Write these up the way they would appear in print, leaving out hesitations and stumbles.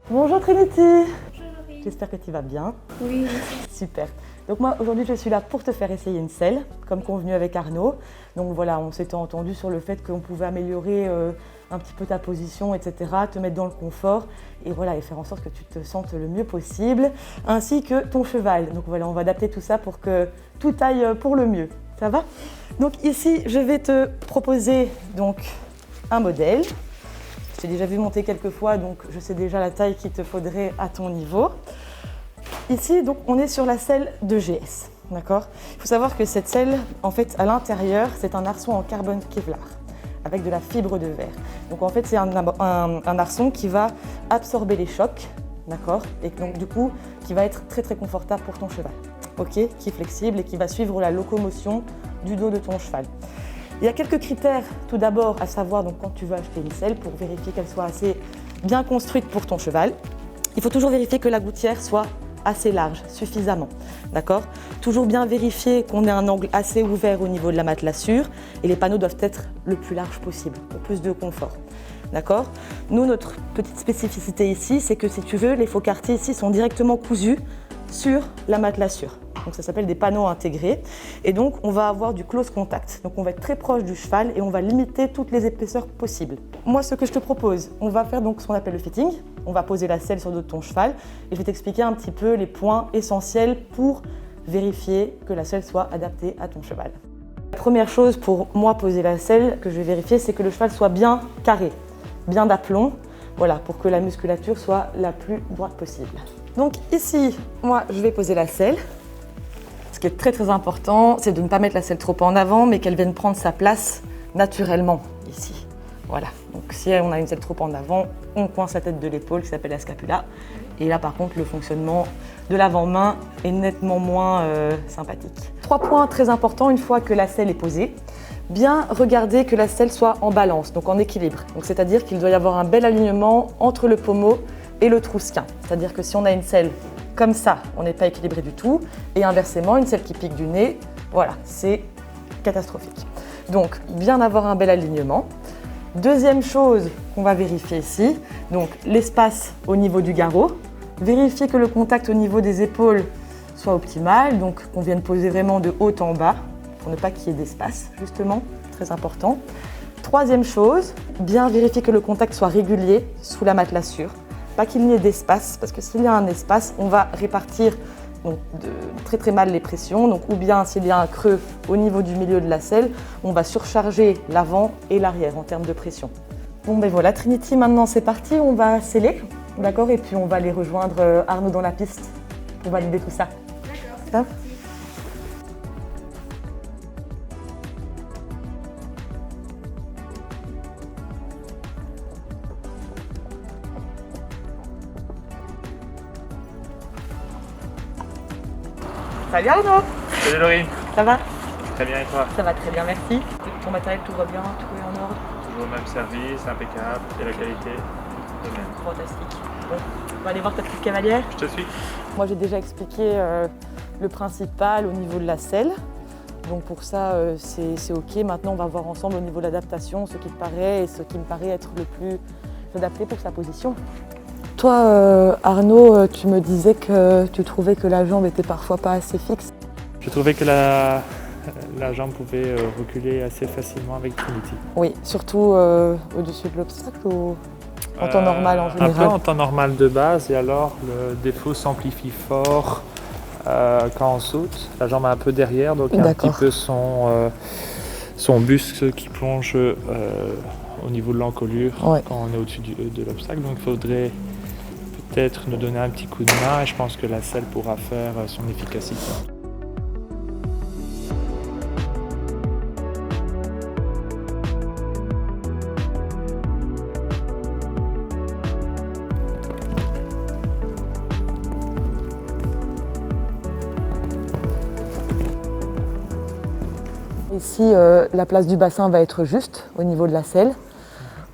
Bonjour Trinity. Bonjour Laurie. J'espère que tu vas bien. Oui. Super. Donc moi aujourd'hui je suis là pour te faire essayer une selle, comme convenu avec Arnaud. Donc voilà, on s'était entendu sur le fait qu'on pouvait améliorer un petit peu ta position, etc., te mettre dans le confort et voilà, et faire en sorte que tu te sentes le mieux possible, ainsi que ton cheval. Donc voilà, on va adapter tout ça pour que tout aille pour le mieux. Ça va? Donc ici, je vais te proposer donc un modèle. Je t'ai déjà vu monter quelques fois, donc je sais déjà la taille qu'il te faudrait à ton niveau. Ici, donc, on est sur la selle de GS, d'accord? Il faut savoir que cette selle, en fait, à l'intérieur, c'est un arçon en carbone Kevlar avec de la fibre de verre. Donc, en fait, c'est un arçon qui va absorber les chocs, d'accord? Et donc, du coup, qui va être très, très confortable pour ton cheval, ok? Qui est flexible et qui va suivre la locomotion du dos de ton cheval. Il y a quelques critères, tout d'abord, à savoir donc, quand tu veux acheter une selle pour vérifier qu'elle soit assez bien construite pour ton cheval. Il faut toujours vérifier que la gouttière soit assez large, suffisamment, d'accord? Toujours bien vérifier qu'on ait un angle assez ouvert au niveau de la matelassure et les panneaux doivent être le plus large possible pour plus de confort, d'accord? Nous, notre petite spécificité ici, c'est que si tu veux, les faux quartiers ici sont directement cousus sur la matelassure. Donc ça s'appelle des panneaux intégrés et donc on va avoir du close contact, donc on va être très proche du cheval et on va limiter toutes les épaisseurs possibles. Moi ce que je te propose, on va faire donc ce qu'on appelle le fitting, on va poser la selle sur le dos de ton cheval et je vais t'expliquer un petit peu les points essentiels pour vérifier que la selle soit adaptée à ton cheval. La première chose pour moi poser la selle que je vais vérifier, c'est que le cheval soit bien carré, bien d'aplomb, voilà, pour que la musculature soit la plus droite possible. Donc ici, moi je vais poser la selle. Ce qui est très très important, c'est de ne pas mettre la selle trop en avant, mais qu'elle vienne prendre sa place naturellement ici. Voilà, donc si on a une selle trop en avant, on coince la tête de l'épaule qui s'appelle la scapula. Et là par contre, le fonctionnement de l'avant-main est nettement moins sympathique. 3 points très importants une fois que la selle est posée. Bien regarder que la selle soit en balance, donc en équilibre. Donc c'est-à-dire qu'il doit y avoir un bel alignement entre le pommeau et le trousquin. C'est-à-dire que si on a une selle comme ça, on n'est pas équilibré du tout. Et inversement, une selle qui pique du nez, voilà, c'est catastrophique. Donc, bien avoir un bel alignement. Deuxième chose qu'on va vérifier ici, donc l'espace au niveau du garrot. Vérifier que le contact au niveau des épaules soit optimal, donc qu'on vienne poser vraiment de haut en bas, pour ne pas qu'il y ait d'espace, justement, très important. Troisième chose, bien vérifier que le contact soit régulier sous la matelassure. Pas qu'il n'y ait d'espace, parce que s'il y a un espace, on va répartir donc, très très mal les pressions. Donc, ou bien s'il y a un creux au niveau du milieu de la selle, on va surcharger l'avant et l'arrière en termes de pression. Bon ben voilà, Trinity, maintenant c'est parti, on va sceller, d'accord? Et puis on va aller rejoindre Arnaud dans la piste pour valider tout ça. D'accord. Salut Arnaud! Salut Laurie, Ça va? très bien et toi? Ça va très bien, merci. Ton matériel, tout va bien, tout est en ordre? Toujours le même service, impeccable, et la qualité de même. Fantastique. Bon, on va aller voir ta petite cavalière. Je te suis. Moi, j'ai déjà expliqué le principal au niveau de la selle. Donc pour ça, c'est OK. Maintenant, on va voir ensemble au niveau de l'adaptation ce qui te paraît et ce qui me paraît être le plus adapté pour sa position. Toi, Arnaud, tu me disais que tu trouvais que la jambe était parfois pas assez fixe. Je trouvais que la jambe pouvait reculer assez facilement avec Trinity. Oui, surtout au-dessus de l'obstacle ou en temps normal en général? Un peu en temps normal de base, et alors le défaut s'amplifie fort quand on saute. La jambe est un peu derrière, donc il y a un petit peu son buste qui plonge au niveau de l'encolure quand on est au-dessus de l'obstacle. Donc il faudrait peut-être nous donner un petit coup de main, et je pense que la selle pourra faire son efficacité. Ici, la place du bassin va être juste au niveau de la selle.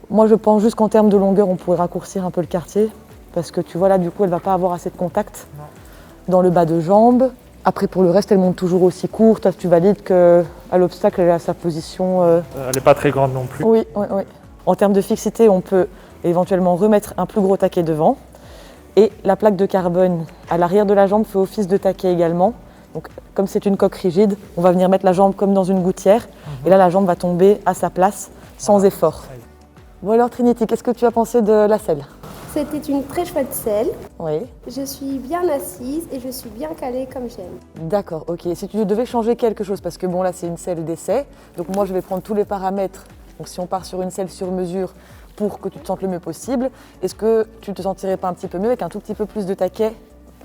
Moi, je pense juste qu'en termes de longueur, on pourrait raccourcir un peu le quartier. Parce que tu vois là, du coup, elle ne va pas avoir assez de contact dans le bas de jambe. Après, pour le reste, elle monte toujours aussi court. Toi, tu valides qu'à l'obstacle, elle est à sa position. Elle n'est pas très grande non plus. Oui, oui, oui. En termes de fixité, on peut éventuellement remettre un plus gros taquet devant. Et la plaque de carbone à l'arrière de la jambe fait office de taquet également. Donc, comme c'est une coque rigide, on va venir mettre la jambe comme dans une gouttière. Et là, la jambe va tomber à sa place sans effort. Bon alors Trinity, qu'est-ce que tu as pensé de la selle? C'était une très chouette selle. Oui. Je suis bien assise et je suis bien calée comme j'aime. D'accord, ok. Si tu devais changer quelque chose, parce que bon là c'est une selle d'essai, donc moi je vais prendre tous les paramètres. Donc si on part sur une selle sur mesure pour que tu te sentes le mieux possible, est-ce que tu ne te sentirais pas un petit peu mieux avec un tout petit peu plus de taquet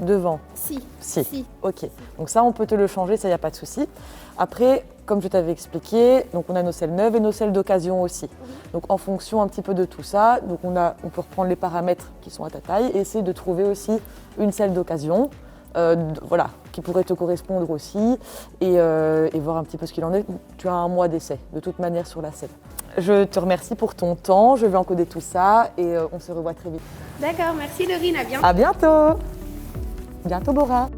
devant? Si. Ok. Donc ça on peut te le changer, ça y a pas de souci. Après, comme je t'avais expliqué, donc on a nos selles neuves et nos selles d'occasion aussi. Donc en fonction un petit peu de tout ça, donc on peut reprendre les paramètres qui sont à ta taille et essayer de trouver aussi une selle d'occasion, voilà, qui pourrait te correspondre aussi et voir un petit peu ce qu'il en est. Tu as 1 mois d'essai de toute manière sur la selle. Je te remercie pour ton temps, je vais encoder tout ça et on se revoit très vite. D'accord, merci Laurine, à bientôt. À bientôt. Bientôt Bora.